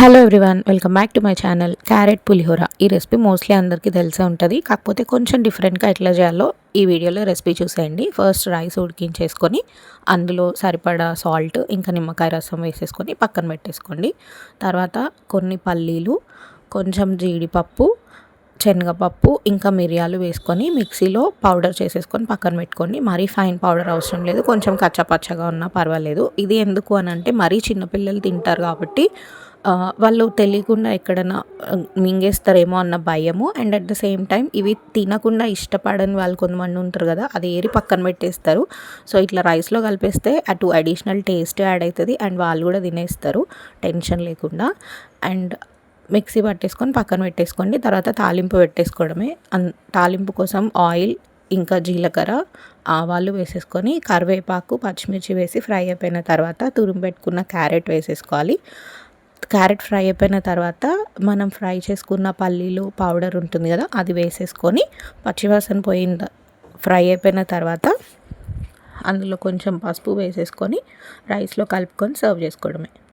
Hello everyone, welcome back to my channel. Carrot pulihora ఈ recipe mostly అందరికీ తెలిసే ఉంటుంది. కాకపోతే కొంచెం డిఫరెంట్గా ఎట్లా చేయాలో ఈ వీడియోలో రెసిపీ చూసేయండి. ఫస్ట్ రైస్ ఉడికించేసుకొని అందులో సరిపడా సాల్ట్ ఇంకా నిమ్మకాయ రసం వేసేసుకొని పక్కన పెట్టేసుకోండి. తర్వాత కొన్ని పల్లీలు, కొంచెం జీడిపప్పు, శనగపప్పు ఇంకా మిరియాలు వేసుకొని మిక్సీలో పౌడర్ చేసేసుకొని పక్కన పెట్టుకోండి. మరీ ఫైన్ పౌడర్ అవసరం లేదు, కొంచెం కచ్చపచ్చగా ఉన్నా పర్వాలేదు. ఇది ఎందుకు అని అంటే మరీ చిన్నపిల్లలు తింటారు కాబట్టి వాళ్ళు తెలియకుండా ఎక్కడైనా మింగేస్తారేమో అన్న భయము. And at the same time ఇవి తినకుండా ఇష్టపడని వాళ్ళు కొంతమంది ఉంటారు కదా, అది ఏరి పక్కన పెట్టేస్తారు. సో ఇట్లా రైస్లో కలిపేస్తే అటు అడిషనల్ టేస్ట్ యాడ్ అవుతుంది అండ్ వాళ్ళు కూడా తినేస్తారు టెన్షన్ లేకుండా. అండ్ మిక్సీ పట్టేసుకొని పక్కన పెట్టేసుకోండి. తర్వాత తాలింపు పెట్టేసుకోవడమే. తాలింపు కోసం ఆయిల్ ఇంకా జీలకర్ర, ఆవాలు వేసేసుకొని కరివేపాకు, పచ్చిమిర్చి వేసి ఫ్రై అయిపోయిన తర్వాత తురుము పెట్టుకున్న క్యారెట్ వేసేసుకోవాలి. క్యారెట్ ఫ్రై అయిపోయిన తర్వాత మనం ఫ్రై చేసుకున్న పల్లీలు పౌడర్ ఉంటుంది కదా, అది వేసేసుకొని పచ్చివాసన ఫ్రై అయిపోయిన తర్వాత అందులో కొంచెం పసుపు వేసేసుకొని రైస్లో కలుపుకొని సర్వ్ చేసుకోవడమే.